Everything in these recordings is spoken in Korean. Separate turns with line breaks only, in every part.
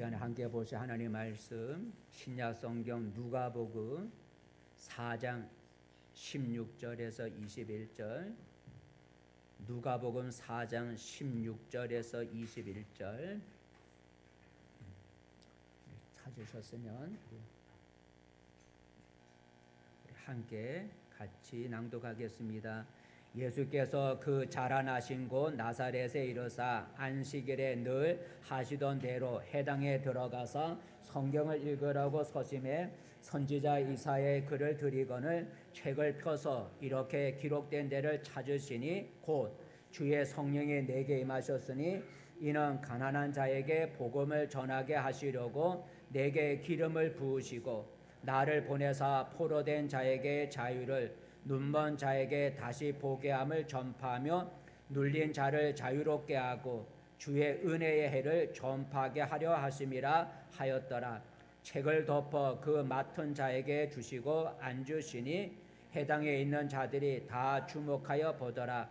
시간에 함께 보실 하나님 말씀 신약 성경 누가복음 4장 16절에서 21절, 누가복음 4장 16절에서 21절 찾으셨으면 함께 같이 낭독하겠습니다. 예수께서 그 자라나신 곳 나사렛에 이르사 안식일에 늘 하시던 대로 회당에 들어가서 성경을 읽으라고 서심해 선지자 이사야의 글을 들이거늘 책을 펴서 이렇게 기록된 데를 찾으시니 곧 주의 성령이 내게 임하셨으니 이는 가난한 자에게 복음을 전하게 하시려고 내게 기름을 부으시고 나를 보내사 포로된 자에게 자유를, 눈먼 자에게 다시 보게 함을 전파하며 눌린 자를 자유롭게 하고 주의 은혜의 해를 전파하게 하려 하심이라 하였더라. 책을 덮어 그 맡은 자에게 주시고 앉으시니 회당에 있는 자들이 다 주목하여 보더라.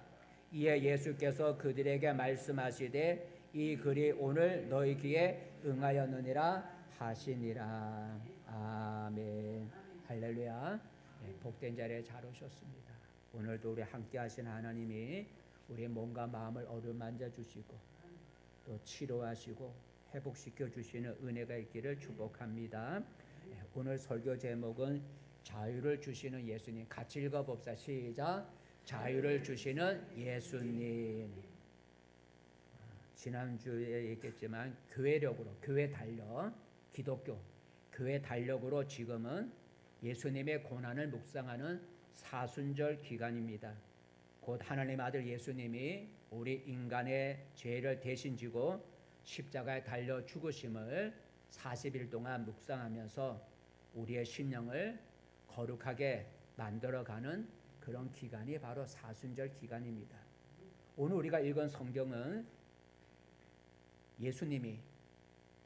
이에 예수께서 그들에게 말씀하시되 이 글이 오늘 너희 귀에 응하였느니라 하시니라. 아멘. 할렐루야. 복된 자리에 잘 오셨습니다. 오늘도 우리 함께 하신 하나님이 우리의 몸과 마음을 어루만져 주시고 또 치료하시고 회복시켜 주시는 은혜가 있기를 축복합니다. 오늘 설교 제목은 자유를 주시는 예수님. 같이 읽어봅시다. 시작. 자유를 주시는 예수님. 지난주에 얘기했지만 교회력으로, 교회 달력, 기독교 교회 달력으로 지금은 예수님의 고난을 묵상하는 사순절 기간입니다. 곧 하나님 아들 예수님이 우리 인간의 죄를 대신 지고 십자가에 달려 죽으심을 40일 동안 묵상하면서 우리의 심령을 거룩하게 만들어가는 그런 기간이 바로 사순절 기간입니다. 오늘 우리가 읽은 성경은 예수님이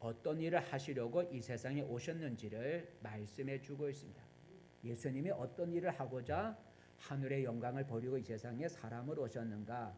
어떤 일을 하시려고 이 세상에 오셨는지를 말씀해 주고 있습니다. 예수님이 어떤 일을 하고자 하늘의 영광을 버리고 이 세상에 사람으로 오셨는가,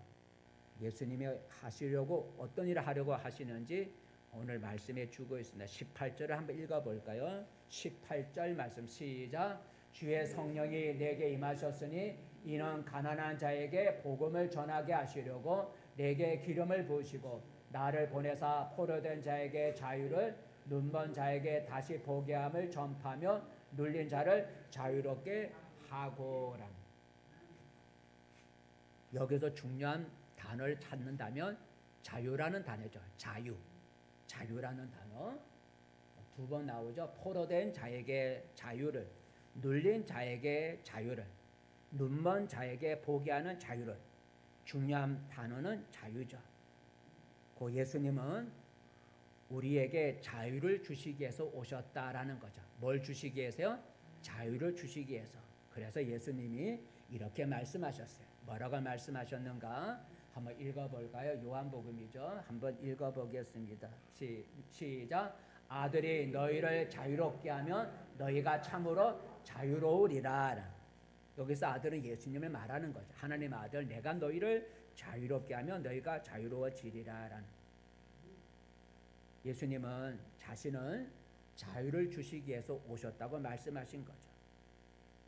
예수님이 하시려고 어떤 일을 하려고 하시는지 오늘 말씀해 주고 있습니다. 18절을 한번 읽어볼까요? 18절 말씀 시작. 주의 성령이 내게 임하셨으니 이는 가난한 자에게 복음을 전하게 하시려고 내게 기름을 부으시고 나를 보내사 포로된 자에게 자유를, 눈먼 자에게 다시 보게 함을 전파하며 눌린 자를 자유롭게 하고라. 여기서 중요한 단어를 찾는다면 자유라는 단어죠. 자유라는 단어 두 번 나오죠. 포로된 자에게 자유를, 눌린 자에게 자유를, 눈먼 자에게 보게 하는 자유를. 중요한 단어는 자유죠. 그 예수님은 우리에게 자유를 주시기 위해서 오셨다라는 거죠. 뭘 주시기 위해서요? 자유를 주시기 위해서. 그래서 예수님이 이렇게 말씀하셨어요. 뭐라고 말씀하셨는가? 한번 읽어볼까요? 요한복음이죠. 한번 읽어보겠습니다. 시작. 아들이 너희를 자유롭게 하면 너희가 참으로 자유로우리라. 여기서 아들은 예수님을 말하는 거죠. 하나님 아들, 내가 너희를 자유롭게 하면 너희가 자유로워지리라. 예수님은 자신은 자유를 주시기 위해서 오셨다고 말씀하신 거죠.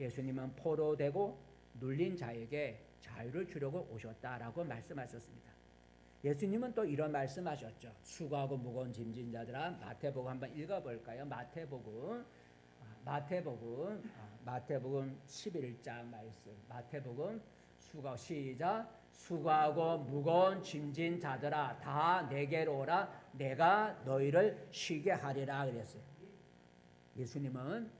예수님은 포로되고 눌린 자에게 자유를 주려고 오셨다라고 말씀하셨습니다. 예수님은 또 이런 말씀하셨죠. 수고하고 무거운 짐진 자들아. 마태복음 한번 읽어볼까요? 마태복음 11장 말씀. 마태복음 시작. 수고하고 무거운 짐진 자들아 다 내게로 오라. 내가 너희를 쉬게 하리라 그랬어요. 예수님은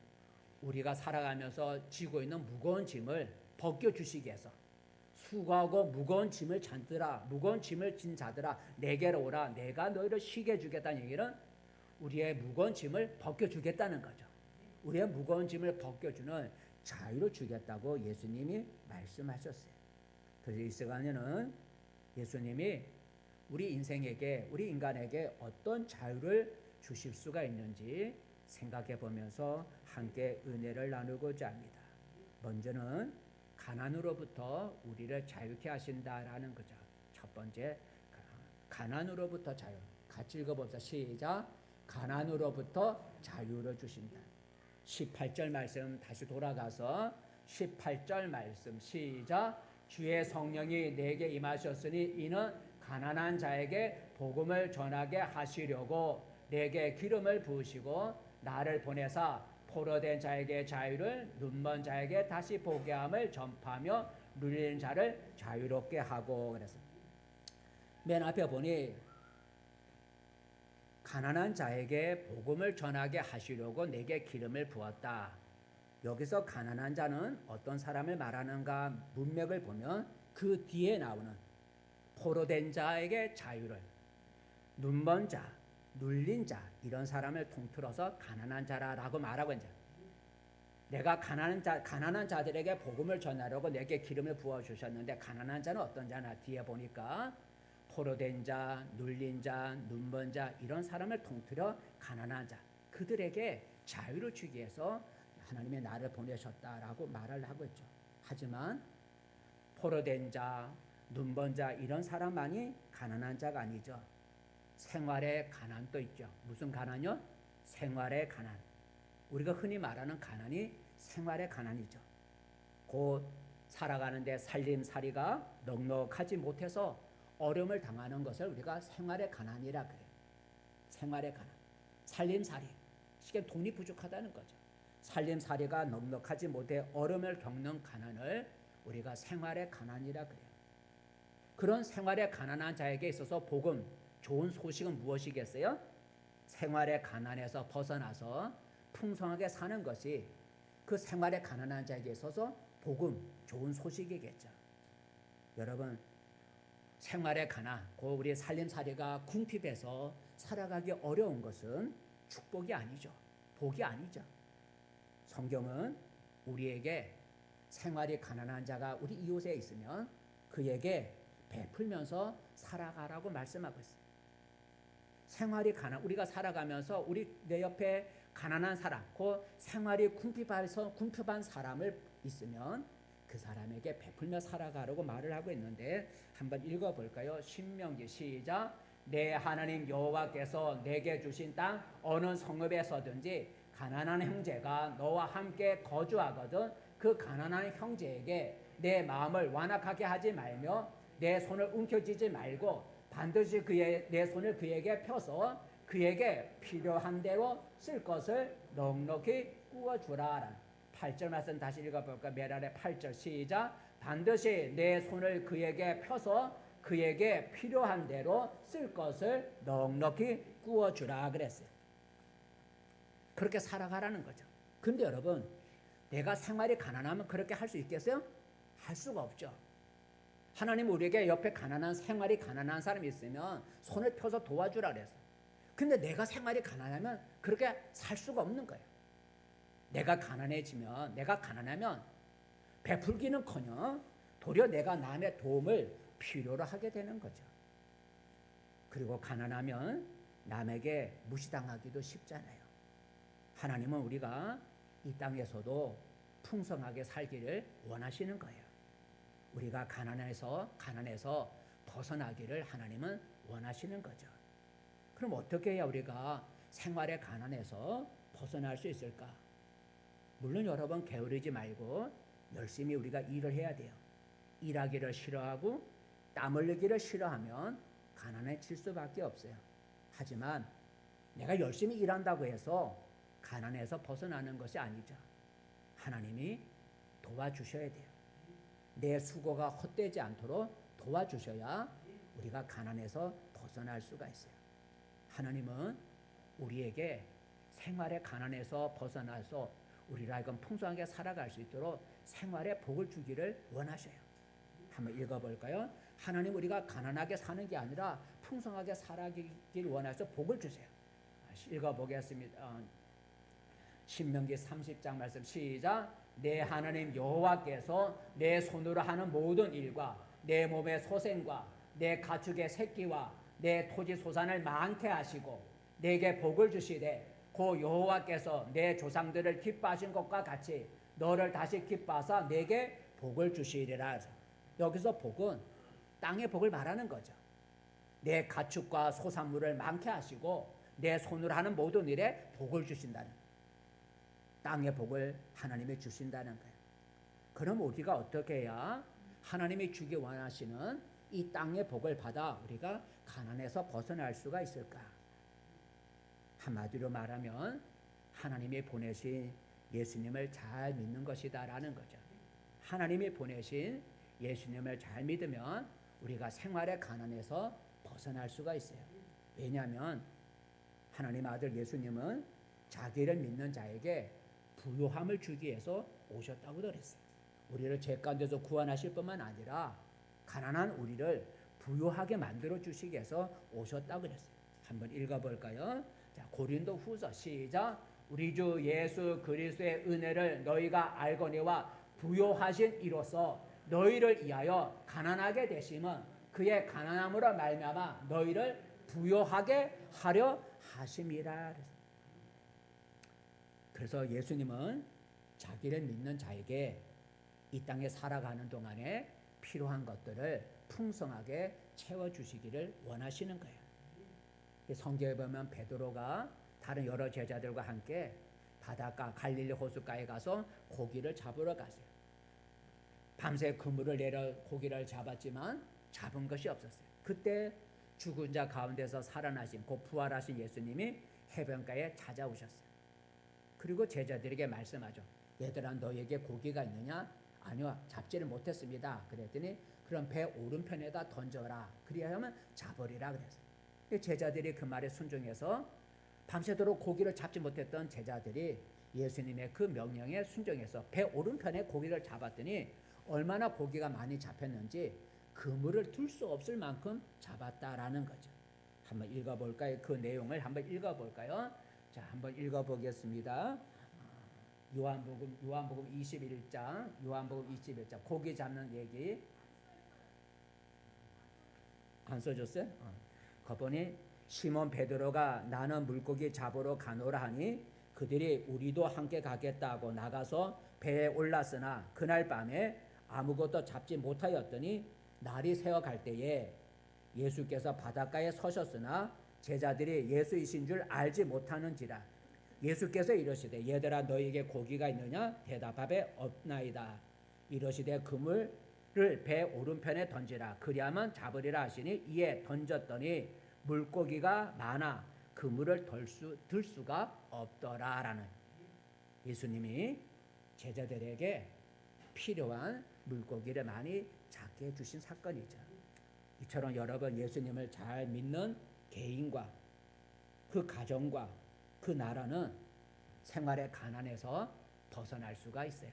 우리가 살아가면서 지고 있는 무거운 짐을 벗겨주시기 위해서 수고하고 무거운 짐을 잔들아, 무거운 짐을 진 자들아 내게로 오라. 내가 너희를 쉬게 해주겠다는 얘기는 우리의 무거운 짐을 벗겨주겠다는 거죠. 우리의 무거운 짐을 벗겨주는 자유를 주겠다고 예수님이 말씀하셨어요. 그래서 이 시간에는 예수님이 우리 인생에게, 우리 인간에게 어떤 자유를 주실 수가 있는지 생각해 보면서 함께 은혜를 나누고자 합니다. 먼저는 가난으로부터 우리를 자유케 하신다라는 거죠. 첫 번째, 가난으로부터 자유. 같이 읽어봅시다. 시작. 가난으로부터 자유를 주신다. 18절 말씀 다시 돌아가서 18절 말씀 시작. 주의 성령이 내게 임하셨으니 이는 가난한 자에게 복음을 전하게 하시려고 내게 기름을 부으시고 나를 보내사 포로된 자에게 자유를 눈먼 자에게 다시 보게 함을 전파하며 눌리는 자를 자유롭게 하고. 그래서 맨 앞에 보니 가난한 자에게 복음을 전하게 하시려고 내게 기름을 부었다. 여기서 가난한 자는 어떤 사람을 말하는가 문맥을 보면 그 뒤에 나오는 포로된 자에게 자유를, 눈먼 자, 눌린 자 이런 사람을 통틀어서 가난한 자라고 말하고 있는. 내가 가난한 자들에게 복음을 전하려고 내게 기름을 부어 주셨는데 가난한 자는 어떤 자나 뒤에 보니까 포로된 자, 눌린 자, 눈먼 자 이런 사람을 통틀어 가난한 자 그들에게 자유를 주기 위해서 하나님의 나를 보내셨다라고 말을 하고 있죠. 하지만 포로된 자, 눈먼 자 이런 사람만이 가난한 자가 아니죠. 생활의 가난도 있죠. 무슨 가난이요? 생활의 가난. 우리가 흔히 말하는 가난이 생활의 가난이죠. 곧 살아가는데 살림살이가 넉넉하지 못해서 어려움을 당하는 것을 우리가 생활의 가난이라 그래요. 생활의 가난. 살림살이. 쉽게 돈이 부족하다는 거죠. 살림살이가 넉넉하지 못해 어려움을 겪는 가난을 우리가 생활의 가난이라 그래요. 그런 생활의 가난한 자에게 있어서 복음, 좋은 소식은 무엇이겠어요? 생활의 가난에서 벗어나서 풍성하게 사는 것이 그 생활의 가난한 자에게 있어서 복음, 좋은 소식이겠죠. 여러분, 생활의 가난, 그 우리 살림살이가 궁핍해서 살아가기 어려운 것은 축복이 아니죠. 복이 아니죠. 성경은 우리에게 생활이 가난한 자가 우리 이웃에 있으면 그에게 베풀면서 살아가라고 말씀하고 있어요. 생활이 우리가 살아가면서 내 옆에 가난한 사람, 그 생활이 궁핍한 사람을 있으면 그 사람에게 베풀며 살아가라고 말을 하고 있는데 한번 읽어볼까요? 신명기 시작. 내 하나님 여호와께서 내게 주신 땅 어느 성읍에서든지 가난한 형제가 너와 함께 거주하거든 그 가난한 형제에게 내 마음을 완악하게 하지 말며 내 손을 움켜쥐지 말고 반드시 내 손을 그에게 펴서 그에게 필요한 대로 쓸 것을 넉넉히 구워주라. 8절 말씀 다시 읽어볼까? 맨 아래 8절 시작. 반드시 내 손을 그에게 펴서 그에게 필요한 대로 쓸 것을 넉넉히 구워주라 그랬어요. 그렇게 살아가라는 거죠. 근데 여러분, 내가 생활이 가난하면 그렇게 할 수 있겠어요? 할 수가 없죠. 하나님 우리에게 옆에 생활이 가난한 사람이 있으면 손을 펴서 도와주라 그랬어요. 근데 내가 생활이 가난하면 그렇게 살 수가 없는 거예요. 내가 가난하면 베풀기는커녕 도리어 내가 남의 도움을 필요로 하게 되는 거죠. 그리고 가난하면 남에게 무시당하기도 쉽잖아요. 하나님은 우리가 이 땅에서도 풍성하게 살기를 원하시는 거예요. 우리가 가난해서 벗어나기를 하나님은 원하시는 거죠. 그럼 어떻게 해야 우리가 생활의 가난에서 벗어날 수 있을까? 물론 여러분 게으르지 말고 열심히 우리가 일을 해야 돼요. 일하기를 싫어하고 땀 흘리기를 싫어하면 가난해질 수밖에 없어요. 하지만 내가 열심히 일한다고 해서 가난에서 벗어나는 것이 아니죠. 하나님이 도와주셔야 돼요. 내 수고가 헛되지 않도록 도와주셔야 우리가 가난에서 벗어날 수가 있어요. 하나님은 우리에게 생활의 가난에서 벗어나서 우리를 하여금 풍성하게 살아갈 수 있도록 생활의 복을 주기를 원하셔요. 한번 읽어볼까요? 하나님 우리가 가난하게 사는 게 아니라 풍성하게 살아가기를 원하셔서 복을 주세요. 읽어보겠습니다. 신명기 30장 말씀 시작. 내 하나님 여호와께서 내 손으로 하는 모든 일과 내 몸의 소생과 내 가축의 새끼와 내 토지 소산을 많게 하시고 내게 복을 주시되 고 여호와께서 내 조상들을 기뻐하신 것과 같이 너를 다시 기뻐하사 내게 복을 주시리라. 여기서 복은 땅의 복을 말하는 거죠. 내 가축과 소산물을 많게 하시고 내 손으로 하는 모든 일에 복을 주신다는, 땅의 복을 하나님이 주신다는 거예요. 그럼 우리가 어떻게 해야 하나님이 주기 원하시는 이 땅의 복을 받아 우리가 가난에서 벗어날 수가 있을까? 한마디로 말하면 하나님이 보내신 예수님을 잘 믿는 것이다라는 거죠. 하나님이 보내신 예수님을 잘 믿으면 우리가 생활의 가난에서 벗어날 수가 있어요. 왜냐하면 하나님 아들 예수님은 자기를 믿는 자에게 부요함을 주기 위해서 오셨다고 그랬어요. 우리를 죄 가운데서 구원하실 뿐만 아니라 가난한 우리를 부요하게 만들어 주시기 위해서 오셨다고 그랬어요. 한번 읽어볼까요? 자, 고린도 후서 시작. 우리 주 예수 그리스도의 은혜를 너희가 알거니와 부요하신 이로써 너희를 위하여 가난하게 되심은 그의 가난함으로 말미암아 너희를 부요하게 하려 하심이라. 그래서 예수님은 자기를 믿는 자에게 이 땅에 살아가는 동안에 필요한 것들을 풍성하게 채워주시기를 원하시는 거예요. 성경에 보면 베드로가 다른 여러 제자들과 함께 바닷가 갈릴리 호숫가에 가서 고기를 잡으러 가세요. 밤새 그물을 내려 고기를 잡았지만 잡은 것이 없었어요. 그때 죽은 자 가운데서 살아나신 곧 부활하신 예수님이 해변가에 찾아오셨어요. 그리고 제자들에게 말씀하죠. 얘들아, 너에게 고기가 있느냐? 아니요, 잡지를 못했습니다. 그랬더니 그럼 배 오른편에다 던져라. 그리하면 잡으리라 그랬어요. 제자들이 그 말에 순종해서 밤새도록 고기를 잡지 못했던 제자들이 예수님의 그 명령에 순종해서 배 오른편에 고기를 잡았더니 얼마나 고기가 많이 잡혔는지 그물을 둘 수 없을 만큼 잡았다라는 거죠. 한번 읽어볼까요? 그 내용을 한번 읽어볼까요? 자, 한번 읽어보겠습니다. 요한복음 21장, 요한복음 21장 고기 잡는 얘기 안 써줬어요? 거보니 시몬 베드로가 나는 물고기 잡으러 가노라 하니 그들이 우리도 함께 가겠다고 나가서 배에 올랐으나 그날 밤에 아무것도 잡지 못하였더니 날이 새어갈 때에 예수께서 바닷가에 서셨으나 제자들이 예수이신 줄 알지 못하는지라. 예수께서 이러시되 얘들아 너희에게 고기가 있느냐? 대답하되 없나이다. 이러시되 그물을 배 오른편에 던지라. 그리하면 잡으리라 하시니 이에 던졌더니 물고기가 많아 그물을 들 수가 없더라라는, 예수님이 제자들에게 필요한 물고기를 많이 잡게 해주신 사건이죠. 이처럼 여러분 예수님을 잘 믿는 개인과 그 가정과 그 나라는 생활의 가난에서 벗어날 수가 있어요.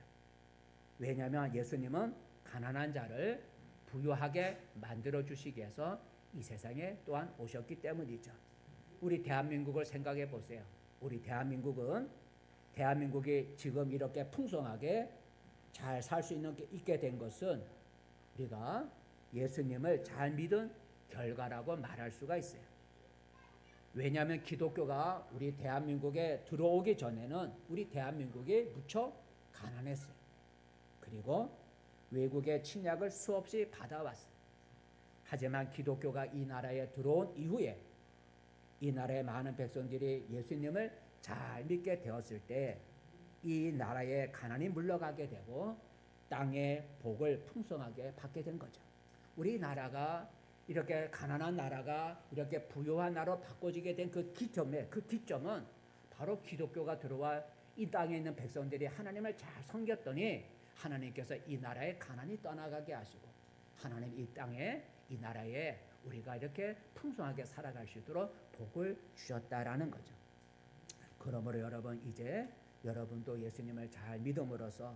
왜냐하면 예수님은 가난한 자를 부유하게 만들어 주시기 위해서 이 세상에 또한 오셨기 때문이죠. 우리 대한민국을 생각해 보세요. 우리 대한민국이 지금 이렇게 풍성하게 잘 살 수 있게 된 것은 우리가 예수님을 잘 믿은 결과라고 말할 수가 있어요. 왜냐하면 기독교가 우리 대한민국에 들어오기 전에는 우리 대한민국이 무척 가난했어요. 그리고 외국의 침략을 수없이 받아왔어요. 하지만 기독교가 이 나라에 들어온 이후에 이 나라의 많은 백성들이 예수님을 잘 믿게 되었을 때 이 나라의 가난이 물러가게 되고 땅의 복을 풍성하게 받게 된 거죠. 우리나라가 이렇게 가난한 나라가 이렇게 부유한 나라로 바꿔지게 된 그 기점은 바로 기독교가 들어와 이 땅에 있는 백성들이 하나님을 잘 섬겼더니 하나님께서 이 나라의 가난이 떠나가게 하시고 하나님 이 땅에 이 나라에 우리가 이렇게 풍성하게 살아갈 수 있도록 복을 주셨다라는 거죠. 그러므로 여러분 이제 여러분도 예수님을 잘 믿음으로써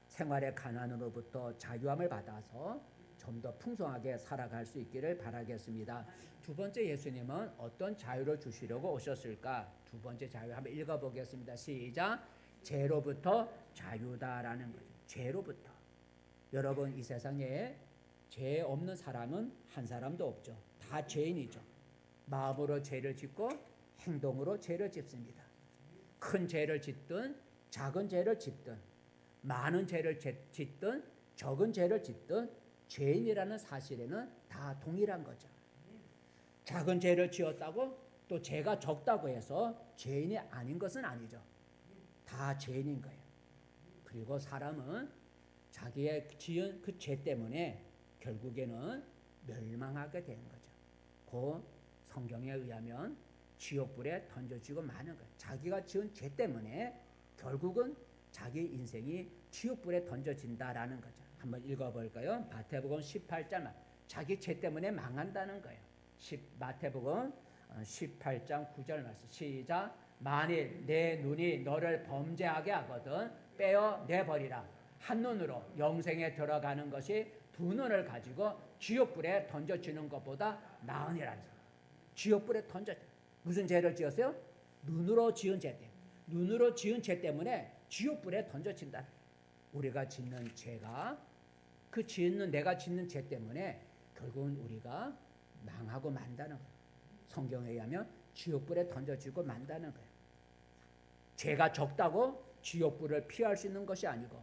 생활의 가난으로부터 자유함을 받아서 좀 더 풍성하게 살아갈 수 있기를 바라겠습니다. 두 번째 예수님은 어떤 자유를 주시려고 오셨을까? 두 번째 자유 한번 읽어보겠습니다. 시작. 죄로부터 자유다라는 거죠. 죄로부터. 여러분 이 세상에 죄 없는 사람은 한 사람도 없죠. 다 죄인이죠. 마음으로 죄를 짓고 행동으로 죄를 짓습니다. 큰 죄를 짓든 작은 죄를 짓든 많은 죄를 짓든 적은 죄를 짓든 죄인이라는 사실에는 다 동일한 거죠. 작은 죄를 지었다고 또 죄가 적다고 해서 죄인이 아닌 것은 아니죠. 다 죄인인 거예요. 그리고 사람은 자기의 지은 그 죄 때문에 결국에는 멸망하게 되는 거죠. 그 성경에 의하면 지옥불에 던져지고 마는 거예요. 자기가 지은 죄 때문에 결국은 자기 인생이 지옥불에 던져진다라는 거죠. 한번 읽어볼까요? 마태복음 18장. 자기 죄 때문에 망한다는 거예요. 마태복음 18장 9절 말씀 시작. 만일 내 눈이 너를 범죄하게 하거든 빼어내버리라. 한 눈으로 영생에 들어가는 것이 두 눈을 가지고 지옥불에 던져지는 것보다 나으니라. 지옥불에 던져. 무슨 죄를 지었어요? 눈으로 지은 죄 때문에. 눈으로 지은 죄 때문에 지옥불에 던져진다. 우리가 짓는 죄가 내가 짓는 죄 때문에 결국은 우리가 망하고 만다는 거예요. 성경에 의하면 지옥불에 던져지고 만다는 거예요. 죄가 적다고 지옥불을 피할 수 있는 것이 아니고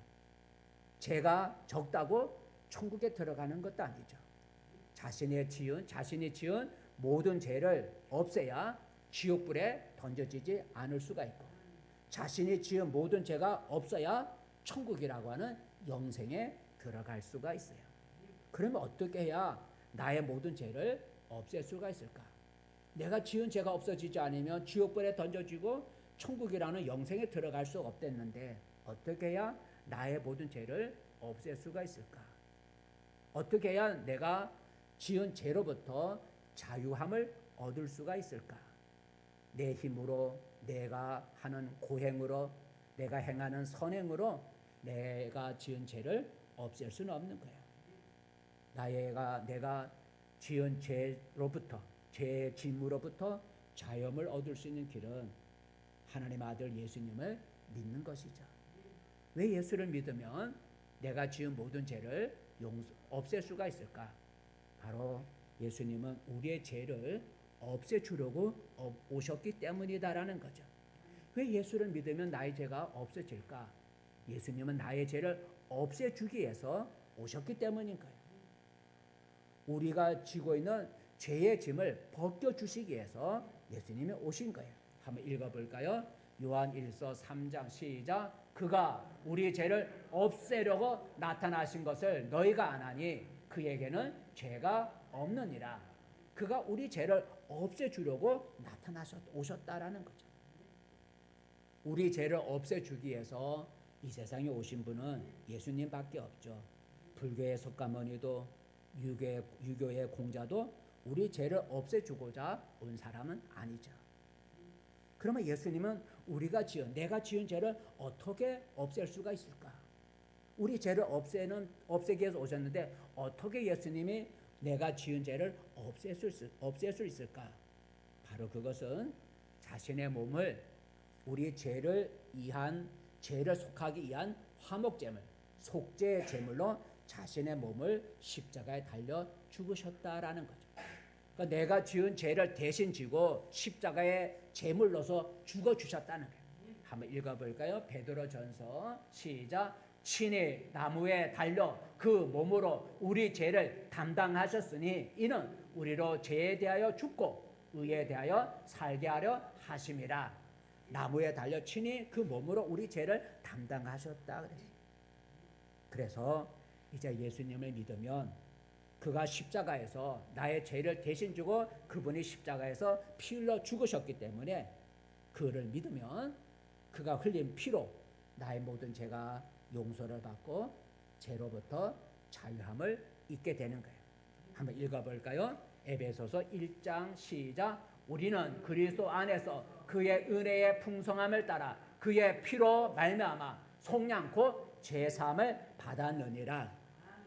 죄가 적다고 천국에 들어가는 것도 아니죠. 자신이 지은 모든 죄를 없애야 지옥불에 던져지지 않을 수가 있고 자신이 지은 모든 죄가 없어야 천국이라고 하는 영생에 들어갈 수가 있어요. 그러면 어떻게 해야 나의 모든 죄를 없앨 수가 있을까? 내가 지은 죄가 없어지지 않으면 지옥불에 던져지고 천국이라는 영생에 들어갈 수 없댔는데 어떻게 해야 나의 모든 죄를 없앨 수가 있을까? 어떻게 해야 내가 지은 죄로부터 자유함을 얻을 수가 있을까? 내 힘으로, 내가 하는 고행으로, 내가 행하는 선행으로 내가 지은 죄를 없앨 수는 없는 거예요. 내가 지은 죄로부터, 죄의 짐으로부터 자유함을 얻을 수 있는 길은 하나님 아들 예수님을 믿는 것이죠. 왜 예수를 믿으면 내가 지은 모든 죄를 없앨 수가 있을까? 바로 예수님은 우리의 죄를 없애주려고 오셨기 때문이다라는 거죠. 왜 예수를 믿으면 나의 죄가 없어질까? 예수님은 나의 죄를 없애주기 위해서 오셨기 때문인 거예요. 우리가 지고 있는 죄의 짐을 벗겨주시기 위해서 예수님이 오신 거예요. 한번 읽어볼까요? 요한 1서 3장 시작. 그가 우리 죄를 없애려고 나타나신 것을 너희가 아나니 그에게는 죄가 없느니라. 그가 우리 죄를 없애주려고 오셨다라는 거죠. 우리 죄를 없애주기 위해서 이 세상에 오신 분은 예수님밖에 없죠. 불교의 석가모니도 유교의 공자도 우리 죄를 없애주고자 온 사람은 아니죠. 그러면 예수님은 내가 지은 죄를 어떻게 없앨 수가 있을까? 우리 죄를 없애기 위해서 오셨는데 어떻게 예수님이 내가 지은 죄를 없앨 수 있을까? 바로 그것은 자신의 몸을 우리 죄를 속하기 위한 화목제물, 속죄의 제물로 자신의 몸을 십자가에 달려 죽으셨다라는 거죠. 그러니까 내가 지은 죄를 대신 지고 십자가에 제물로서 죽어주셨다는 거예요. 한번 읽어볼까요? 베드로전서 시작. 친히 나무에 달려 그 몸으로 우리 죄를 담당하셨으니 이는 우리로 죄에 대하여 죽고 의에 대하여 살게 하려 하심이라. 나무에 달려 친히 그 몸으로 우리 죄를 담당하셨다 그랬어요. 그래서 이제 예수님을 믿으면 그가 십자가에서 나의 죄를 대신 주고 그분이 십자가에서 피 흘려 죽으셨기 때문에 그를 믿으면 그가 흘린 피로 나의 모든 죄가 용서를 받고 죄로부터 자유함을 잊게 되는 거예요. 한번 읽어볼까요? 에베소서 1장 시작. 우리는 그리스도 안에서 그의 은혜의 풍성함을 따라 그의 피로 말미암아 속량 곧 죄사함을 받았느니라.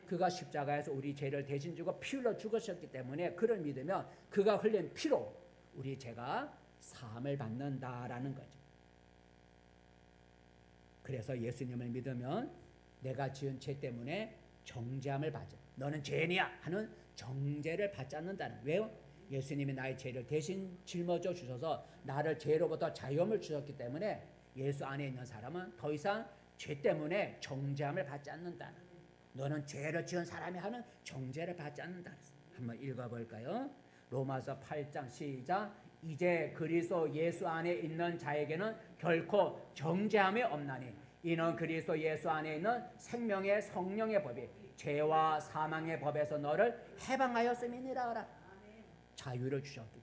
그가 십자가에서 우리 죄를 대신 주고 피 흘려 죽으셨기 때문에 그를 믿으면 그가 흘린 피로 우리 죄가 사함을 받는다라는 거죠. 그래서 예수님을 믿으면 내가 지은 죄 때문에 정죄함을 받죠. 너는 죄인이야 하는 정죄를 받지 않는다는. 왜요? 예수님이 나의 죄를 대신 짊어져 주셔서 나를 죄로부터 자유함을 주셨기 때문에 예수 안에 있는 사람은 더 이상 죄 때문에 정죄함을 받지 않는다는. 너는 죄를 지은 사람이 하는 정죄를 받지 않는다. 한번 읽어볼까요? 로마서 8장 시작. 이제 그리스도 예수 안에 있는 자에게는 결코 정죄함이 없나니 이는 그리스도 예수 안에 있는 생명의 성령의 법이 죄와 사망의 법에서 너를 해방하였음이니라. 자유를 주셨기,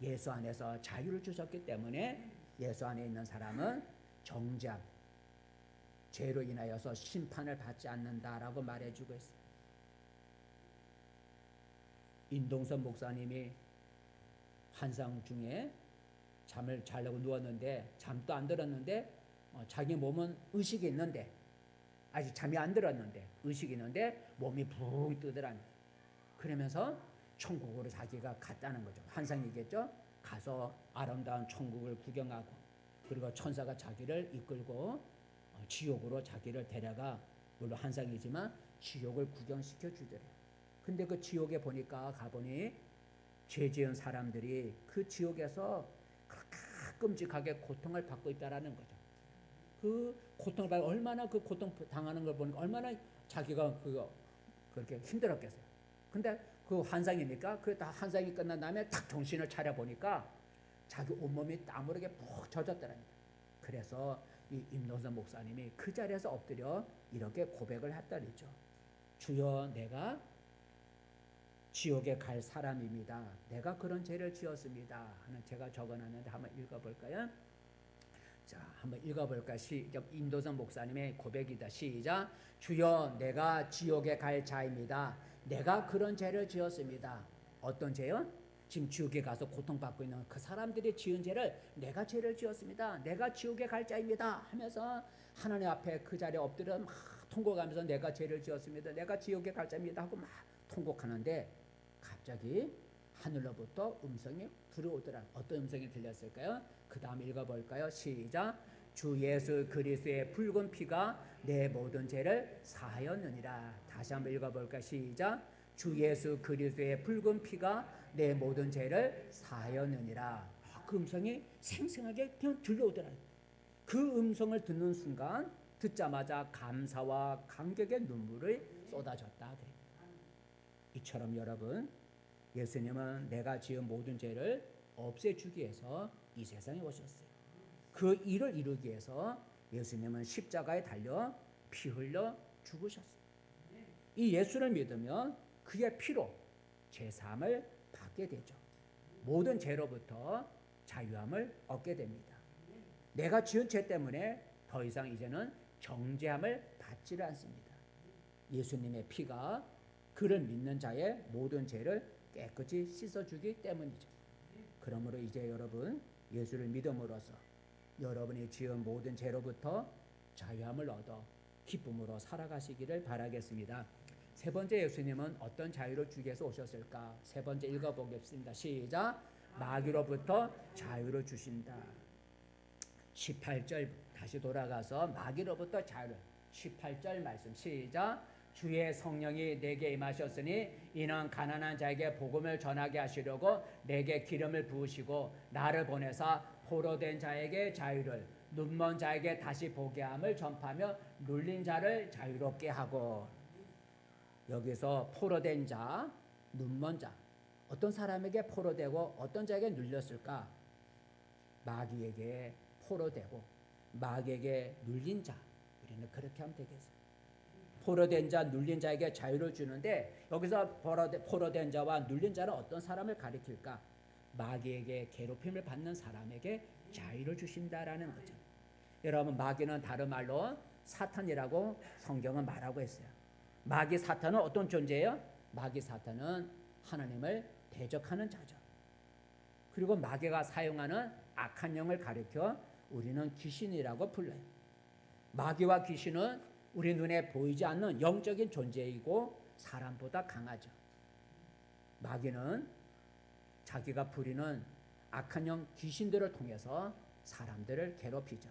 예수 안에서 자유를 주셨기 때문에 예수 안에 있는 사람은 정죄함, 죄로 인하여서 심판을 받지 않는다라고 말해주고 있어요. 인동선 목사님이 환상 중에 잠을 자려고 누웠는데 잠도 안 들었는데 자기 몸은 의식이 있는데 아직 잠이 안 들었는데 의식이 있는데 몸이 붕 뜨더라니. 그러면서 천국으로 자기가 갔다는 거죠. 환상이겠죠. 가서 아름다운 천국을 구경하고 그리고 천사가 자기를 이끌고 지옥으로 자기를 데려가, 물론 환상이지만 지옥을 구경시켜 주더래요. 근데 그 지옥에 보니까 가보니 죄 지은 사람들이 그 지옥에서 끔찍하게 고통을 받고 있다라는 거죠. 그 고통을 받고 얼마나 그 고통 당하는 걸 보니까 얼마나 자기가 그렇게 힘들었겠어요. 근데 그 환상이니까 그 다 환상이 끝난 다음에 딱 정신을 차려 보니까 자기 온몸이 땀으로 푹 젖었더랍니다. 그래서 이 임노선 목사님이 그 자리에서 엎드려 이렇게 고백을 했더랬죠. 주여, 내가 지옥에 갈 사람입니다. 내가 그런 죄를 지었습니다. 하는 제가 적어놨는데 한번 읽어볼까요? 자, 한번 읽어볼까요? 임도선 목사님의 고백이다. 시작. 주여, 내가 지옥에 갈 자입니다. 내가 그런 죄를 지었습니다. 어떤 죄요? 지금 지옥에 가서 고통받고 있는 그 사람들이 지은 죄를 내가 죄를 지었습니다. 내가 지옥에 갈 자입니다. 하면서 하나님 앞에 그 자리에 엎드려 막 통곡하면서 내가 죄를 지었습니다. 내가 지옥에 갈 자입니다. 하고 막 통곡하는데 갑자기 하늘로부터 음성이 들어오더라. 어떤 음성이 들렸을까요? 그 다음 읽어볼까요? 시작. 주 예수 그리스도의 붉은 피가 내 모든 죄를 사하였느니라. 다시 한번 읽어볼까요? 시작. 주 예수 그리스도의 붉은 피가 내 모든 죄를 사하였느니라. 그 음성이 생생하게 그냥 들려오더라. 그 음성을 듣는 순간 듣자마자 감사와 감격의 눈물이 쏟아졌다. 이처럼 여러분, 예수님은 내가 지은 모든 죄를 없애주기 위해서 이 세상에 오셨어요. 그 일을 이루기 위해서 예수님은 십자가에 달려 피 흘려 죽으셨어요. 이 예수를 믿으면 그의 피로 죄사함을 받게 되죠. 모든 죄로부터 자유함을 얻게 됩니다. 내가 지은 죄 때문에 더 이상 이제는 정죄함을 받지를 않습니다. 예수님의 피가 그를 믿는 자의 모든 죄를 깨끗이 씻어주기 때문이죠. 그러므로 이제 여러분, 예수를 믿음으로써 여러분이 지은 모든 죄로부터 자유함을 얻어 기쁨으로 살아가시기를 바라겠습니다. 세 번째, 예수님은 어떤 자유를 주기 위해서 오셨을까? 세 번째 읽어보겠습니다. 시작. 마귀로부터 자유를 주신다. 18절 다시 돌아가서 마귀로부터 자유를, 18절 말씀 시작. 주의 성령이 내게 임하셨으니 이는 가난한 자에게 복음을 전하게 하시려고 내게 기름을 부으시고 나를 보내사 포로된 자에게 자유를, 눈먼 자에게 다시 보게 함을 전파하며 눌린 자를 자유롭게 하고. 여기서 포로된 자, 눈먼 자, 어떤 사람에게 포로되고 어떤 자에게 눌렸을까? 마귀에게 포로되고 마귀에게 눌린 자. 우리는 그렇게 하면 되겠어요. 포로된 자, 눌린 자에게 자유를 주는데 여기서 포로된 자와 눌린 자는 어떤 사람을 가리킬까? 마귀에게 괴롭힘을 받는 사람에게 자유를 주신다라는 거죠. 여러분, 마귀는 다른 말로 사탄이라고 성경은 말하고 있어요. 마귀 사탄은 어떤 존재예요? 마귀 사탄은 하나님을 대적하는 자죠. 그리고 마귀가 사용하는 악한 영을 가리켜 우리는 귀신이라고 불러요. 마귀와 귀신은 우리 눈에 보이지 않는 영적인 존재이고 사람보다 강하죠. 마귀는 자기가 부리는 악한 영 귀신들을 통해서 사람들을 괴롭히죠.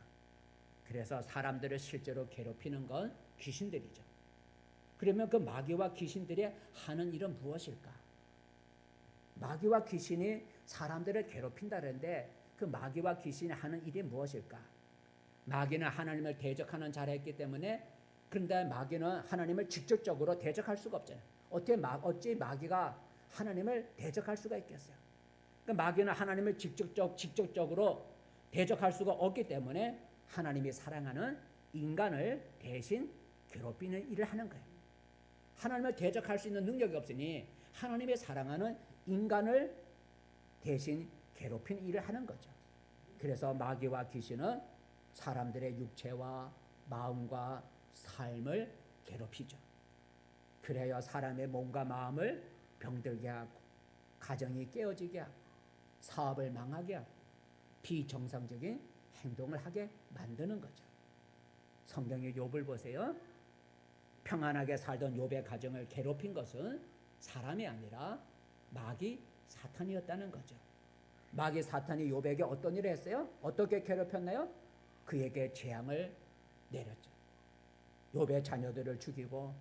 그래서 사람들을 실제로 괴롭히는 건 귀신들이죠. 그러면 그 마귀와 귀신들이 하는 일은 무엇일까? 마귀와 귀신이 사람들을 괴롭힌다는데 그 마귀와 귀신이 하는 일이 무엇일까? 마귀는 하나님을 대적하는 자를 했기 때문에, 그런데 마귀는 하나님을 직접적으로 대적할 수가 없잖아요. 어찌 마귀가 하나님을 대적할 수가 있겠어요? 그러니까 마귀는 하나님을 직접적으로 대적할 수가 없기 때문에 하나님이 사랑하는 인간을 대신 괴롭히는 일을 하는 거예요. 하나님을 대적할 수 있는 능력이 없으니 하나님이 사랑하는 인간을 대신 괴롭히는 일을 하는 거죠. 그래서 마귀와 귀신은 사람들의 육체와 마음과 삶을 괴롭히죠. 그래야 사람의 몸과 마음을 병들게 하고 가정이 깨어지게 하고 사업을 망하게 하고 비정상적인 행동을 하게 만드는 거죠. 성경의 욥을 보세요. 평안하게 살던 욥의 가정을 괴롭힌 것은 사람이 아니라 마귀 사탄이었다는 거죠. 마귀 사탄이 욥에게 어떤 일을 했어요? 어떻게 괴롭혔나요? 그에게 재앙을 내렸죠. 욥의 자녀들을 죽이고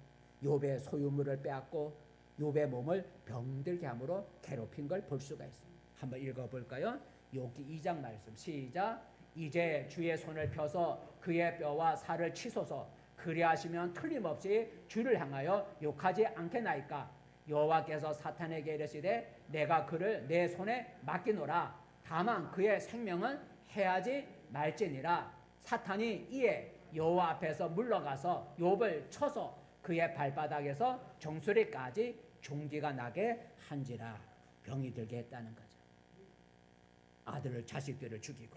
욥의 소유물을 빼앗고 욥의 몸을 병들게 함으로 괴롭힌 걸 볼 수가 있어요. 한번 읽어볼까요? 욥기 2장 말씀 시작. 이제 주의 손을 펴서 그의 뼈와 살을 치소서. 그리하시면 틀림없이 주를 향하여 욕하지 않겠나이까. 여호와께서 사탄에게 이르시되 내가 그를 내 손에 맡기노라. 다만 그의 생명은 해하지 말지니라. 사탄이 이에 여호와 앞에서 물러가서 욥을 쳐서 그의 발바닥에서 정수리까지 종기가 나게 한지라. 병이 들게 했다는 거죠. 아들을 자식들을 죽이고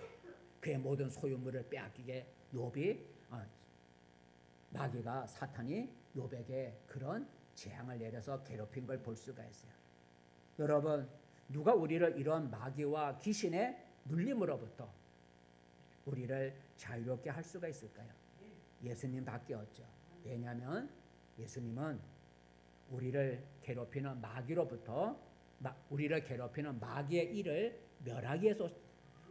그의 모든 소유물을 빼앗기게 욥이 마귀가 사탄이 욥에게 그런 재앙을 내려서 괴롭힌 걸 볼 수가 있어요. 여러분, 누가 우리를 이런 마귀와 귀신의 눌림으로부터 우리를 자유롭게 할 수가 있을까요? 예수님밖에 없죠. 왜냐하면 예수님은 우리를 괴롭히는 마귀로부터 우리를 괴롭히는 마귀의 일을 멸하기 위해서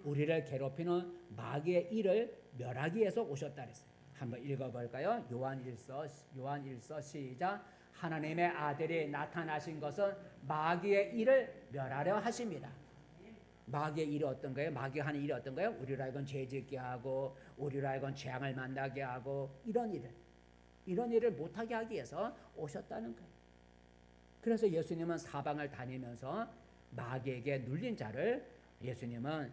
우리를 괴롭히는 마귀의 일을 멸하기 위해서 오셨다 그랬어요. 한번 읽어볼까요? 요한 1서 시작. 하나님의 아들이 나타나신 것은 마귀의 일을 멸하려 하십니다. 마귀의 일이 어떤 거예요? 마귀가 하는 일이 어떤 거예요? 우리로 하여금 죄짓게 하고 우리로 하여금 재앙을 만나게 하고 이런 일을 못하게 하기 위해서 오셨다는 거예요. 그래서 예수님은 사방을 다니면서 마귀에게 눌린 자를 예수님은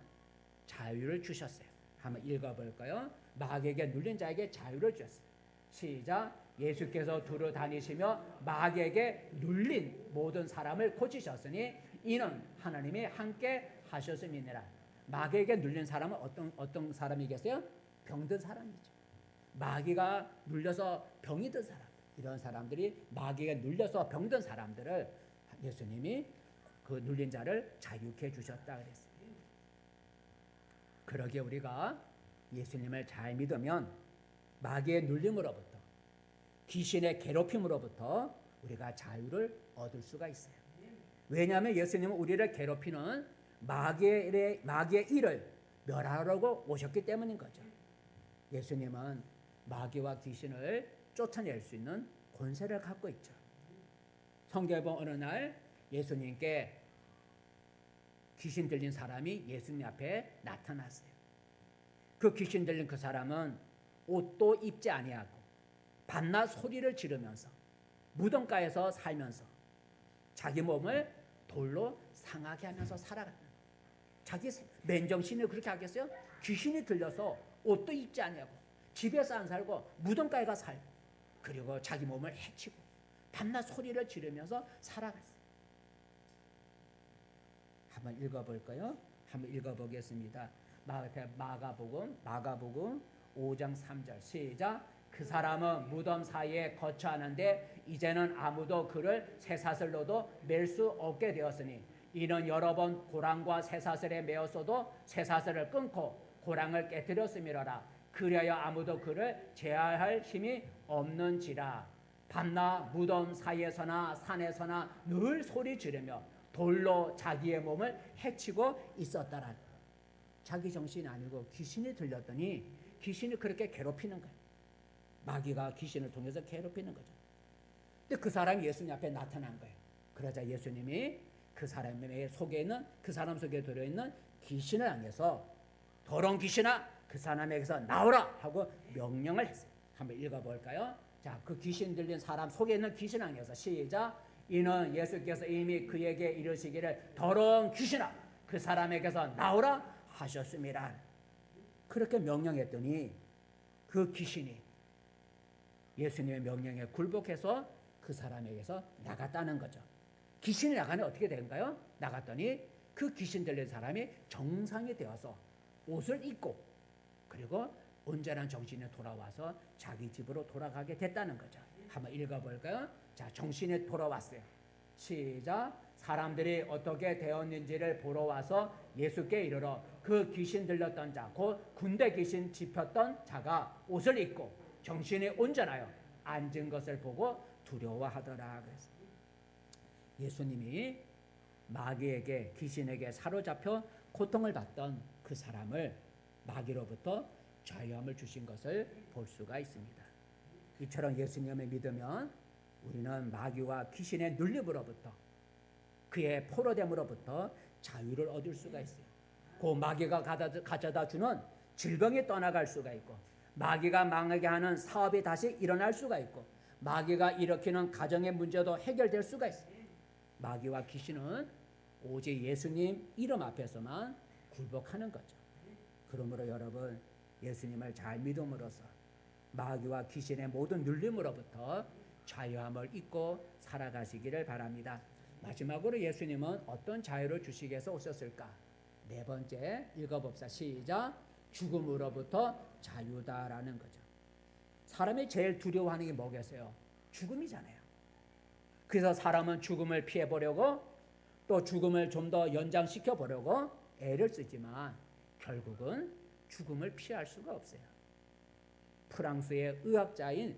자유를 주셨어요. 한번 읽어볼까요? 마귀에게 눌린 자에게 자유를 주셨어요. 시작. 예수께서 두루 다니시며 마귀에게 눌린 모든 사람을 고치셨으니 이는 하나님이 함께 하셨음이니라. 마귀에게 눌린 사람은 어떤 사람이겠어요? 병든 사람이죠. 마귀가 눌려서 병이 든 사람, 이런 사람들이 마귀에 눌려서 병든 사람들을 예수님이 그 눌린 자를 자유케 해주셨다 그랬어요. 그러기에 우리가 예수님을 잘 믿으면 마귀의 눌림으로부터 귀신의 괴롭힘으로부터 우리가 자유를 얻을 수가 있어요. 왜냐하면 예수님은 우리를 괴롭히는 마귀의 일을 멸하려고 오셨기 때문인 거죠. 예수님은 마귀와 귀신을 쫓아낼 수 있는 권세를 갖고 있죠. 성경에 보면 어느 날 예수님께 귀신 들린 사람이 예수님 앞에 나타났어요. 그 귀신 들린 그 사람은 옷도 입지 아니하고 밤낮 소리를 지르면서 무덤가에서 살면서 자기 몸을 돌로 상하게 하면서 살아가는 거예요. 자기 맨정신을 그렇게 하겠어요? 귀신이 들려서 옷도 입지 아니하고 집에서 안 살고 무덤가에 가 살고 그리고 자기 몸을 해치고 밤낮 소리를 지르면서 살아갔어요. 한번 읽어볼까요? 한번 읽어보겠습니다. 마가복음 5장 3절 시작. 그 사람은 무덤 사이에 거처하는데 이제는 아무도 그를 쇠사슬로도 맬 수 없게 되었으니 이는 여러 번 고랑과 쇠사슬에 매었어도 쇠사슬을 끊고 고랑을 깨뜨렸음이로라. 그래야 아무도 그를 제어할 힘이 없는지라. 밤낮 무덤 사이에서나 산에서나 늘 소리 지르며 돌로 자기의 몸을 해치고 있었다라. 자기 정신이 아니고 귀신이 들렸더니 귀신이 그렇게 괴롭히는 거예요. 마귀가 귀신을 통해서 괴롭히는 거죠. 근데 그 사람이 예수님 앞에 나타난 거예요. 그러자 예수님이 그 사람의 속에 있는 그 사람 속에 들어있는 귀신을 향해서 더러운 귀신아 그 사람에게서 나오라 하고 명령을 했어요. 한번 읽어볼까요? 자, 그 귀신 들린 사람 속에 있는 귀신 향해서 시작. 이는 예수께서 이미 그에게 이르시기를 더러운 귀신아 그 사람에게서 나오라 하셨습니다. 그렇게 명령했더니 그 귀신이 예수님의 명령에 굴복해서 그 사람에게서 나갔다는 거죠. 귀신이 나가면 어떻게 되는가요? 나갔더니 그 귀신 들린 사람이 정상이 되어서 옷을 입고 그리고 온전한 정신이 돌아와서 자기 집으로 돌아가게 됐다는 거죠. 한번 읽어볼까요? 자, 정신이 돌아왔어요. 시작. 사람들이 어떻게 되었는지를 보러 와서 예수께 이르러 그 귀신 들렸던 자, 곧 군대 귀신 집혔던 자가 옷을 입고 정신이 온전하여 앉은 것을 보고 두려워하더라. 그래서 예수님이 마귀에게 귀신에게 사로잡혀 고통을 받던 그 사람을 마귀로부터 자유함을 주신 것을 볼 수가 있습니다. 이처럼 예수님을 믿으면 우리는 마귀와 귀신의 눌림으로부터 그의 포로됨으로부터 자유를 얻을 수가 있어요. 그 마귀가 가져다 주는 질병이 떠나갈 수가 있고 마귀가 망하게 하는 사업이 다시 일어날 수가 있고 마귀가 일으키는 가정의 문제도 해결될 수가 있어요. 마귀와 귀신은 오직 예수님 이름 앞에서만 굴복하는 거죠. 그러므로 여러분 예수님을 잘 믿음으로써 마귀와 귀신의 모든 눌림으로부터 자유함을 잊고 살아가시기를 바랍니다. 마지막으로 예수님은 어떤 자유를 주시기 위해서 오셨을까? 네 번째 읽어봅시다. 시작. 죽음으로부터 자유다라는 거죠. 사람이 제일 두려워하는 게 뭐겠어요? 죽음이잖아요. 그래서 사람은 죽음을 피해보려고 또 죽음을 좀 더 연장시켜 보려고 애를 쓰지만 결국은 죽음을 피할 수가 없어요. 프랑스의 의학자인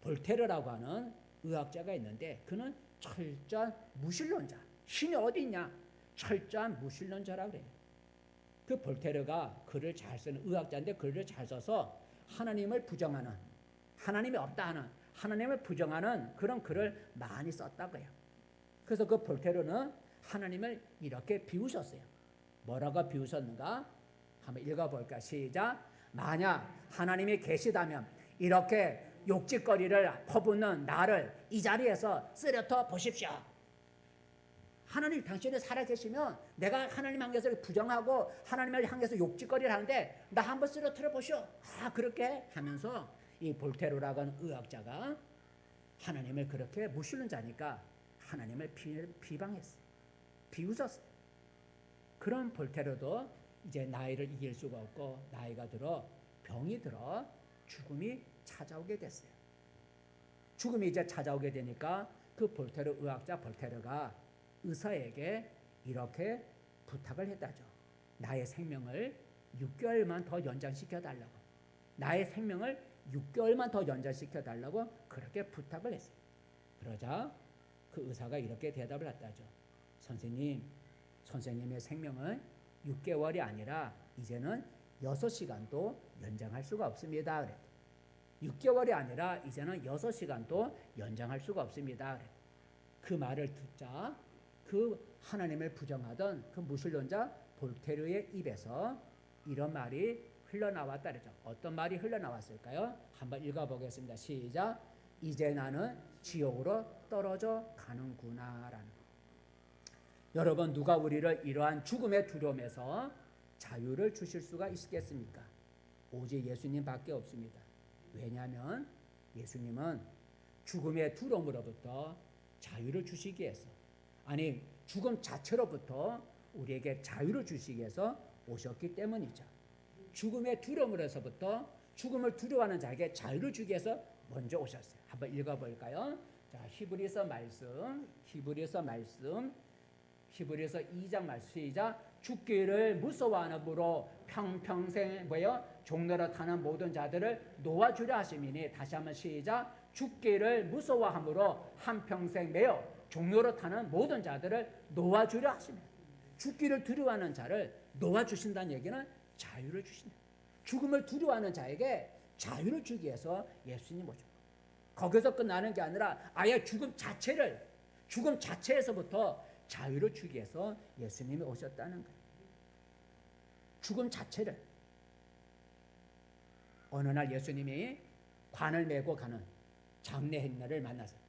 볼테르라고 하는 의학자가 있는데 그는 철저한 무신론자. 신이 어디 있냐? 철저한 무신론자라고 그래요. 그 볼테르가 글을 잘 쓰는 의학자인데 글을 잘 써서 하나님을 부정하는, 하나님이 없다 하는, 하나님을 부정하는 그런 글을 많이 썼다고요. 그래서 그 볼테르는 하나님을 이렇게 비우셨어요. 뭐라고 비우셨는가? 한번 읽어볼까? 시작. 만약 하나님이 계시다면 이렇게 욕짓거리를 퍼붓는 나를 이 자리에서 쓰러뜨려 보십시오. 하나님 당신이 살아계시면 내가 하나님 향해서 부정하고 하나님을 향해서 욕짓거리를 하는데 나 한번 쓰러뜨려 보시오. 그렇게 하면서 이 볼테르라고 하는 의학자가 하나님을 그렇게 무시는 자니까 하나님을 비방했어요. 비웃었어요. 그런 볼테르도 이제 나이를 이길 수가 없고 나이가 들어 병이 들어 죽음이 찾아오게 됐어요. 죽음이 이제 찾아오게 되니까 그 볼테르 의학자 볼테르가 의사에게 이렇게 부탁을 했다죠. 나의 생명을 6개월만 더 연장시켜 달라고. 나의 생명을 6개월만 더 연장시켜 달라고 그렇게 부탁을 했어요. 그러자 그 의사가 이렇게 대답을 했다죠. 선생님의 생명은 6개월이 아니라 이제는 6시간도 연장할 수가 없습니다. 그랬죠. 6개월이 아니라 이제는 6시간도 연장할 수가 없습니다. 그랬죠. 그 말을 듣자 그 하나님을 부정하던 그 무신론자 볼테르의 입에서 이런 말이 흘러나왔다 그랬죠. 어떤 말이 흘러나왔을까요? 한번 읽어보겠습니다. 시작. 이제 나는 지옥으로 떨어져 가는구나 라는. 여러분 누가 우리를 이러한 죽음의 두려움에서 자유를 주실 수가 있겠습니까? 오직 예수님밖에 없습니다. 왜냐하면 예수님은 죽음의 두려움으로부터 자유를 주시기 위해서 아니 죽음 자체로부터 우리에게 자유를 주시기 위해서 오셨기 때문이죠. 죽음의 두려움으로서부터 죽음을 두려워하는 자에게 자유를 주기 위해서 먼저 오셨어요. 한번 읽어볼까요? 자, 히브리서 2장 말씀 시작. 죽기를 무서워함으로 평평생 종로로 타는 모든 자들을 놓아주려 하심이니 다시 한번 시작. 죽기를 무서워함으로 한평생 매여 종로로 타는 모든 자들을 놓아주려 하십니다. 죽기를 두려워하는 자를 놓아주신다는 얘기는 자유를 주신다. 죽음을 두려워하는 자에게 자유를 주기 위해서 예수님 오셨고 거기서 끝나는 게 아니라 아예 죽음 자체에서부터 자유를 주기 위해서 예수님이 오셨다는 거예요. 죽음 자체를. 어느 날 예수님이 관을 메고 가는 장례 행렬을 만났어요.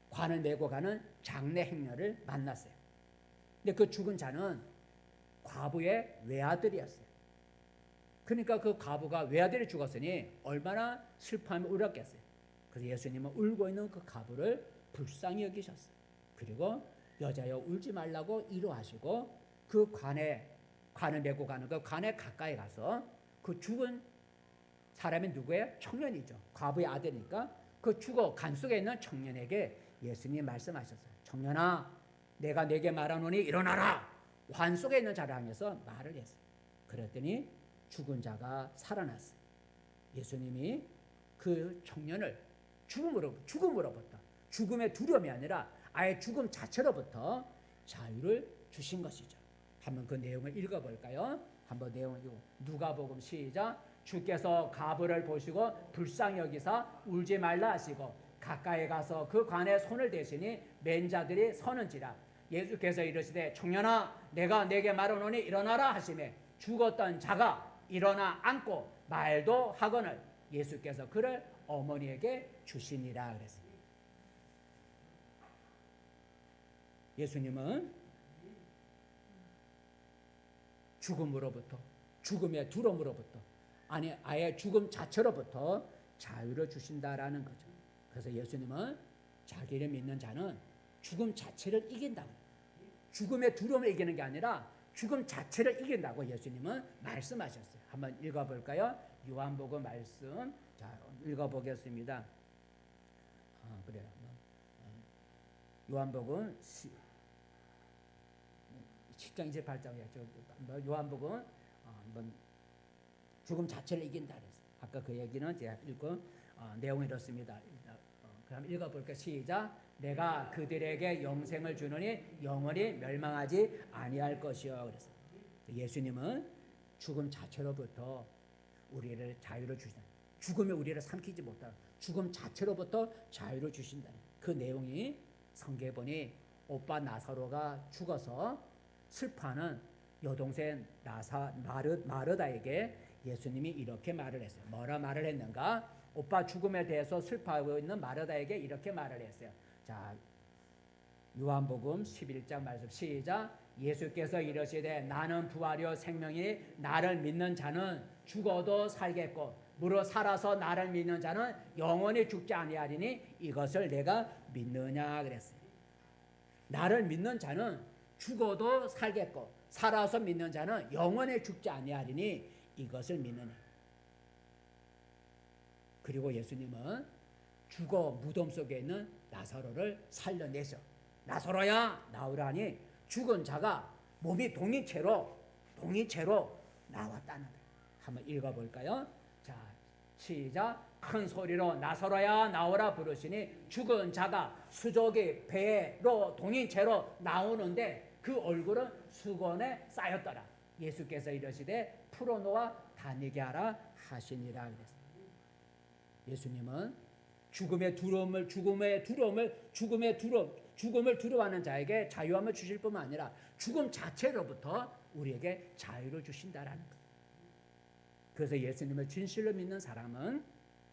관을 메고 가는 장례 행렬을 만났어요. 근데 그 죽은 자는 과부의 외아들이었어요. 그러니까 그 과부가 외아들이 죽었으니 얼마나 슬퍼하며 울었겠어요. 그래서 예수님은 울고 있는 그 과부를 불쌍히 여기셨어요. 그리고 여자여 울지 말라고 위로하시고 그 관을 메고 가는 그 관에 가까이 가서 그 죽은 사람이 누구예요? 청년이죠. 과부의 아들이니까 그 죽어 관 속에 있는 청년에게 예수님이 말씀하셨어요. 청년아, 내가 내게 말하노니 일어나라. 관 속에 있는 자를 향해서 말을 했어요. 그랬더니 죽은 자가 살아났어요. 예수님이 그 청년을 죽음으로부터 죽음의 두려움이 아니라 아예 죽음 자체로부터 자유를 주신 것이죠. 한번 그 내용을 읽어볼까요? 한번 내용을 누가복음 시작. 주께서 과부를 보시고 불쌍히 여기사 울지 말라 하시고 가까이 가서 그 관에 손을 대시니 맨 자들이 서는지라. 예수께서 이르시되 청년아 내가 내게 말하노니 일어나라 하시매 죽었던 자가 일어나 앉고 말도 하거늘 예수께서 그를 어머니에게 주시니라 그랬습니다. 예수님은 죽음으로부터 죽음의 두려움으로부터 아니 아예 죽음 자체로부터 자유를 주신다라는 거죠. 그래서 예수님은 자기를 믿는 자는 죽음 자체를 이긴다고, 죽음의 두려움을 이기는 게 아니라 죽음 자체를 이긴다고 예수님은 말씀하셨어요. 한번 읽어볼까요? 요한복음 말씀 자 읽어보겠습니다. 그래요. 요한복음 10장 28장이었죠. 요한복음 한번 죽음 자체를 이긴다 그랬어요. 아까 그 얘기는 제가 읽고 내용이 이렇습니다. 그럼 읽어볼게요. 시작. 내가 그들에게 영생을 주노니 영원히 멸망하지 아니할 것이요. 그래서 예수님은 죽음 자체로부터 우리를 자유를 주신다. 죽음에 우리를 삼키지 못하고 죽음 자체로부터 자유를 주신다. 그 내용이 성경에 보니 오빠 나사로가 죽어서 슬퍼하는 여동생 마르다에게 예수님이 이렇게 말을 했어요. 뭐라 말을 했는가? 오빠 죽음에 대해서 슬퍼하고 있는 마르다에게 이렇게 말을 했어요. 자, 요한복음 11장 말씀 시작. 예수께서 이르시되 나는 부활이요 생명이니 나를 믿는 자는 죽어도 살겠고 무릇 살아서 나를 믿는 자는 영원히 죽지 아니하리니 이것을 내가 믿느냐 그랬어요. 나를 믿는 자는 죽어도 살겠고 살아서 믿는 자는 영원히 죽지 아니하리니 이것을 믿느냐. 그리고 예수님은 죽어 무덤 속에 있는 나사로를 살려내셔. 나사로야 나오라니 죽은 자가 몸이 동이채로 나왔다는 거예요. 한번 읽어볼까요? 자 시작. 큰 소리로 나사로야 나오라 부르시니 죽은 자가 수족이 배로 동인채로 나오는데 그 얼굴은 수건에 쌓였더라. 예수께서 이르시되 풀어놓아 다니게 하라 하시니라 그랬습니다. 예수님은 죽음을 두려워하는 자에게 자유함을 주실 뿐만 아니라 죽음 자체로부터 우리에게 자유를 주신다라는 거예요. 그래서 예수님을 진실로 믿는 사람은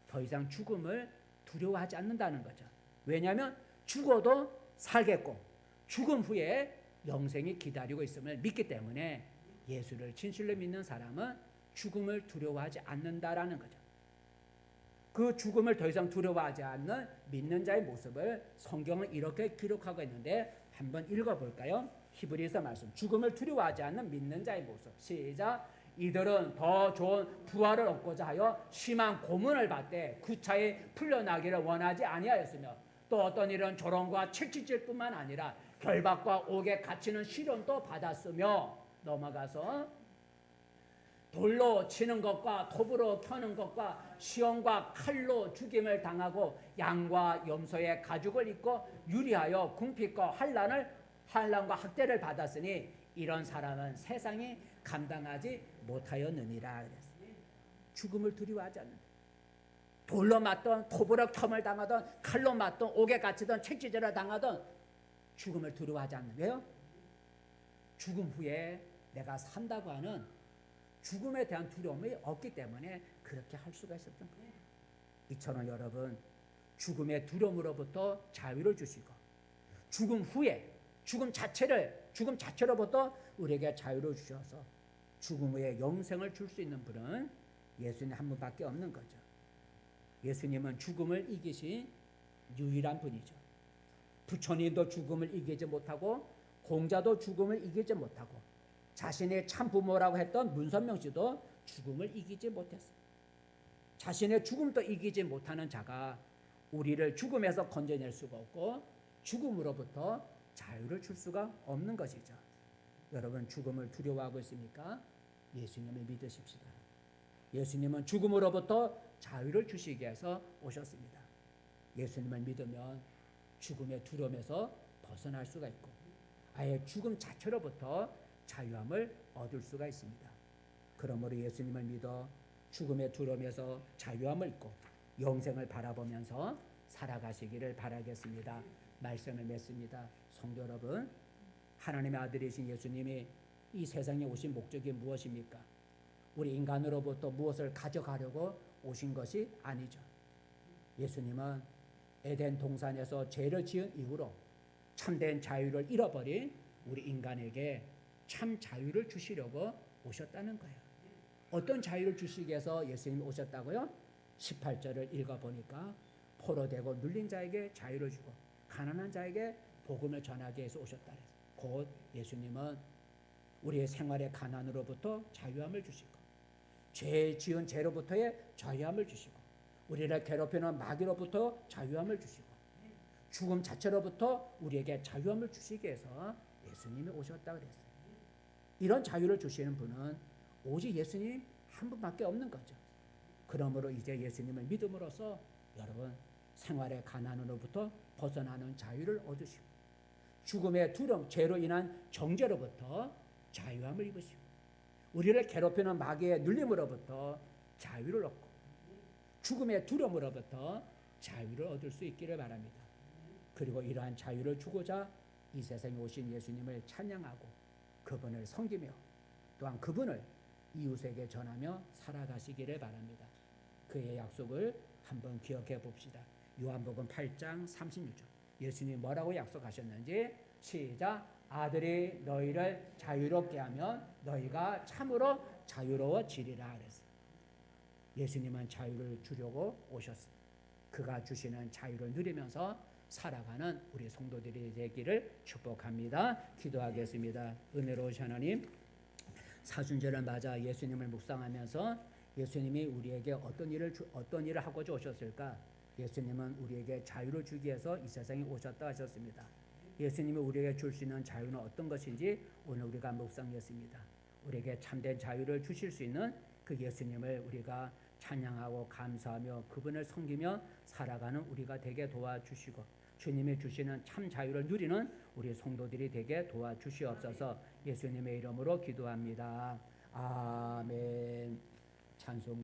더 이상 죽음을 두려워하지 않는다는 거죠. 왜냐하면 죽어도 살겠고 죽음 후에 영생이 기다리고 있음을 믿기 때문에 예수를 진실로 믿는 사람은 죽음을 두려워하지 않는다라는 거죠. 그 죽음을 더 이상 두려워하지 않는 믿는 자의 모습을 성경은 이렇게 기록하고 있는데 한번 읽어볼까요? 히브리서 말씀. 죽음을 두려워하지 않는 믿는 자의 모습. 시작. 이들은 더 좋은 부활을 얻고자 하여 심한 고문을 받되 구차히 풀려나기를 원하지 아니하였으며 또 어떤 일은 조롱과 채찍질뿐만 아니라 결박과 옥에 갇히는 시련도 받았으며 넘어가서 돌로 치는 것과 톱으로 켜는 것과 시험과 칼로 죽임을 당하고 양과 염소의 가죽을 입고 유리하여 궁핍과 환난과 학대를 받았으니 이런 사람은 세상이 감당하지 못하였느니라 그랬어요. 죽음을 두려워하지 않는다. 돌로 맞던 톱으로 첨을 당하던 칼로 맞던 옥에 갇히던 채찍질을 당하던 죽음을 두려워하지 않는. 왜요? 죽음 후에 내가 산다고 하는 죽음에 대한 두려움이 없기 때문에 그렇게 할 수가 있었던 거예요. 이처럼 여러분 죽음의 두려움으로부터 자유를 주시고 죽음 후에 죽음 자체를 죽음 자체로부터 우리에게 자유를 주셔서 죽음 후에 영생을 줄 수 있는 분은 예수님 한 분밖에 없는 거죠. 예수님은 죽음을 이기신 유일한 분이죠. 부처님도 죽음을 이기지 못하고 공자도 죽음을 이기지 못하고 자신의 참 부모라고 했던 문선명 씨도 죽음을 이기지 못했어요. 자신의 죽음도 이기지 못하는 자가 우리를 죽음에서 건져낼 수가 없고 죽음으로부터 자유를 줄 수가 없는 것이죠. 여러분 죽음을 두려워하고 있습니까? 예수님을 믿으십시다. 예수님은 죽음으로부터 자유를 주시기 위해서 오셨습니다. 예수님을 믿으면 죽음의 두려움에서 벗어날 수가 있고 아예 죽음 자체로부터 자유함을 얻을 수가 있습니다. 그러므로 예수님을 믿어 죽음의 두려움에서 자유함을 얻고 영생을 바라보면서 살아가시기를 바라겠습니다. 말씀을 맺습니다. 성도 여러분, 하나님의 아들이신 예수님이 이 세상에 오신 목적이 무엇입니까? 우리 인간으로부터 무엇을 가져가려고 오신 것이 아니죠. 예수님은 에덴 동산에서 죄를 지은 이후로 참된 자유를 잃어버린 우리 인간에게 참 자유를 주시려고 오셨다는 거예요. 어떤 자유를 주시기 위해서 예수님이 오셨다고요? 18절을 읽어보니까 포로되고 눌린 자에게 자유를 주고 가난한 자에게 복음을 전하기 위해서 오셨다. 곧 예수님은 우리의 생활의 가난으로부터 자유함을 주시고 죄 지은 죄로부터의 자유함을 주시고 우리를 괴롭히는 마귀로부터 자유함을 주시고 죽음 자체로부터 우리에게 자유함을 주시기 위해서 예수님이 오셨다 그랬어요. 이런 자유를 주시는 분은 오직 예수님 한 분밖에 없는 거죠. 그러므로 이제 예수님을 믿음으로써 여러분 생활의 가난으로부터 벗어나는 자유를 얻으시고 죽음의 두려움, 죄로 인한 정죄로부터 자유함을 입으시고 우리를 괴롭히는 마귀의 눌림으로부터 자유를 얻고 죽음의 두려움으로부터 자유를 얻을 수 있기를 바랍니다. 그리고 이러한 자유를 주고자 이 세상에 오신 예수님을 찬양하고 그분을 섬기며 또한 그분을 이웃에게 전하며 살아가시기를 바랍니다. 그의 약속을 한번 기억해 봅시다. 요한복음 8장 36절 예수님이 뭐라고 약속하셨는지 시작. 아들이 너희를 자유롭게 하면 너희가 참으로 자유로워지리라 그랬어요. 예수님은 자유를 주려고 오셨습니다. 그가 주시는 자유를 누리면서 살아가는 우리 성도들이 되기를 축복합니다. 기도하겠습니다. 은혜로우신 하나님, 사순절을 맞아 예수님을 묵상하면서 예수님이 우리에게 어떤 일을 하고자 오셨을까? 예수님은 우리에게 자유를 주기 위해서 이 세상에 오셨다 하셨습니다. 예수님이 우리에게 줄 수 있는 자유는 어떤 것인지 오늘 우리가 묵상했습니다. 우리에게 참된 자유를 주실 수 있는 그 예수님을 우리가 찬양하고 감사하며 그분을 섬기며 살아가는 우리가 되게 도와주시고 주님이 주시는 참 자유를 누리는 우리 성도들이 되게 도와주시옵소서. 예수님의 이름으로 기도합니다. 아멘. 찬송